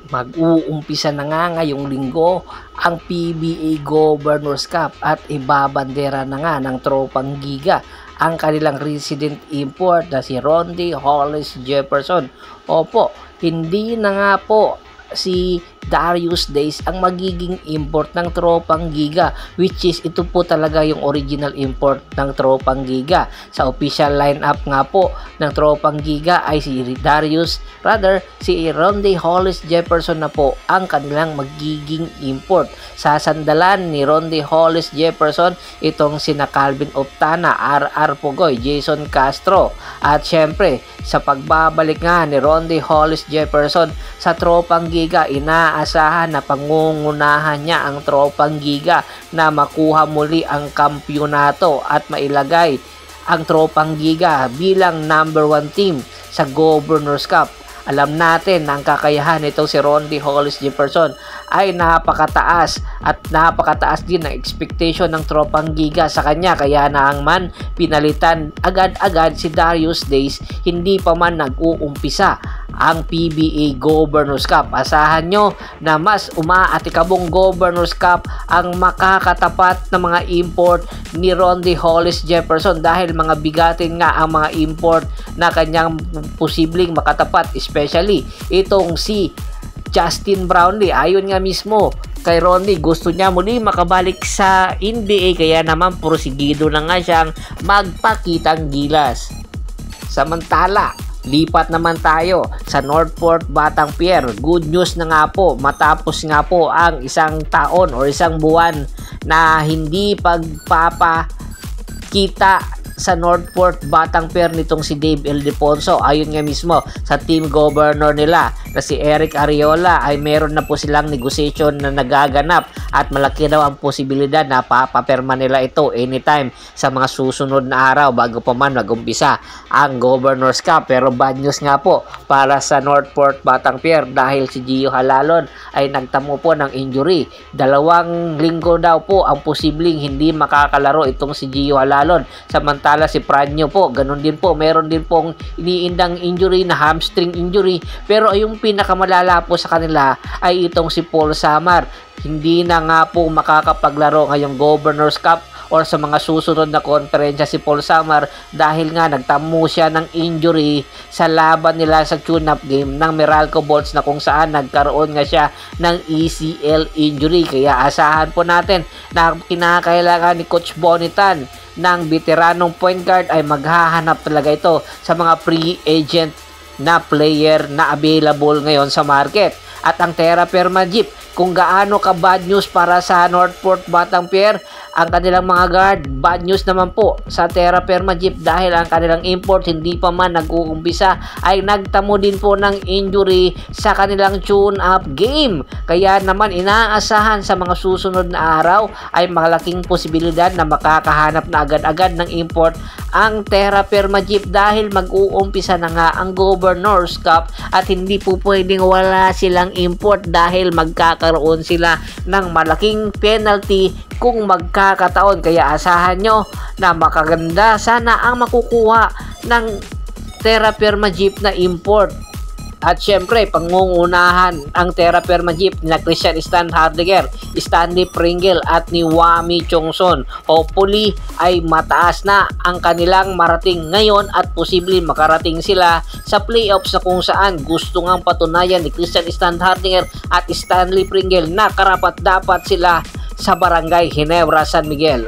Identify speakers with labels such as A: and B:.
A: Mag-uumpisa na nga ngayong linggo ang PBA Governors Cup at ibabandera na nga ng tropang Giga ang kanilang resident import na si Rondy Hollis Jefferson. Opo, hindi na nga po si Darius Days ang magiging import ng tropang Giga, which is ito po talaga yung original import ng tropang Giga. Sa official lineup nga po ng tropang Giga ay si Rondy Hollis Jefferson na po ang kanilang magiging import. Sasandalan ni Rondy Hollis Jefferson itong sina Calvin Optana, RR Pugoy, Jason Castro, at syempre sa pagbabalik nga ni Rondy Hollis Jefferson sa tropang Giga, inaasahan na pangungunahan niya ang tropang Giga na makuha muli ang kampyonato at mailagay ang tropang Giga bilang number 1 team sa Governors Cup. Alam natin na ang kakayahan nitong si Rondy Hollis Jefferson ay napakataas at napakataas din ang expectation ng tropang Giga sa kanya, kaya naangman pinalitan agad-agad si Darius Days hindi pa man nag-uumpisa ang PBA Governors Cup. Asahan nyo na mas umaatikabong Governors Cup ang makakatapat na mga import ni Rondy Hollis Jefferson dahil mga bigatin nga ang mga import na kanyang posibleng makatapat, especially itong si Justin Brownlee. Ayon nga mismo kay Rondy, gusto niya muli makabalik sa NBA, kaya naman porsigido na nga siyang magpakitang gilas. Samantala, lipat naman tayo sa Northport, Batanguer. Good news na nga po, matapos nga po ang isang taon o isang buwan na hindi pagpapakita sa Northport, Batanguer nitong si Dave Ildefonso. Ayon nga mismo sa team governor nila na si Eric Ariola ay meron na po silang negotiation na nagaganap at malaki daw ang posibilidad na papaperma nila ito anytime sa mga susunod na araw bago pa man mag-umpisa ang Governors Cup. Pero bad news nga po para sa Northport, Batanguer dahil si Gio Halalon ay nagtamo po ng injury. 2 linggo daw po ang posibleng hindi makakalaro itong si Gio Halalon. Samantala si Pranyo po, ganun din po, meron din pong iniindang injury na hamstring injury. Pero yung pinakamalala po sa kanila ay itong si Paul Samar. Hindi na nga po makakapaglaro ngayong Governors Cup or sa mga susunod na konferensya si Paul Samar dahil nga nagtamo siya ng injury sa laban nila sa tune-up game ng Meralco Bolts na kung saan nagkaroon nga siya ng ACL injury. Kaya asahan po natin na kinakailangan ni Coach Bonitan ng veteranong point guard ay maghahanap talaga ito sa mga free agent na player na available ngayon sa market. At ang Terra Firma Jeep, kung gaano ka bad news para sa Northport, Batanguer ang kanilang mga guard, bad news naman po sa Terra Firma Jeep dahil ang kanilang import hindi pa man nag-uumpisa ay nagtamo din po ng injury sa kanilang tune-up game. Kaya naman inaasahan sa mga susunod na araw ay malaking posibilidad na makakahanap na agad-agad ng import ang Terra Firma Jeep dahil mag-uumpisa na nga ang Governors Cup at hindi po pwedeng wala silang import dahil magkakaroon sila ng malaking penalty kung magkakataon. Kaya asahan nyo na makaganda sana ang makukuha ng Terra Firma Jeep na import. At syempre, pangungunahan ang Terra Firma Jeep na Christian Stan Hardiger, Stanley Pringle at ni Wami Chongson. Hopefully ay mataas na ang kanilang marating ngayon at posibleng makarating sila sa playoffs na kung saan gusto ngang patunayan ni Christian Stan Hardiger at Stanley Pringle na karapat dapat sila sa Barangay Ginebra, San Miguel.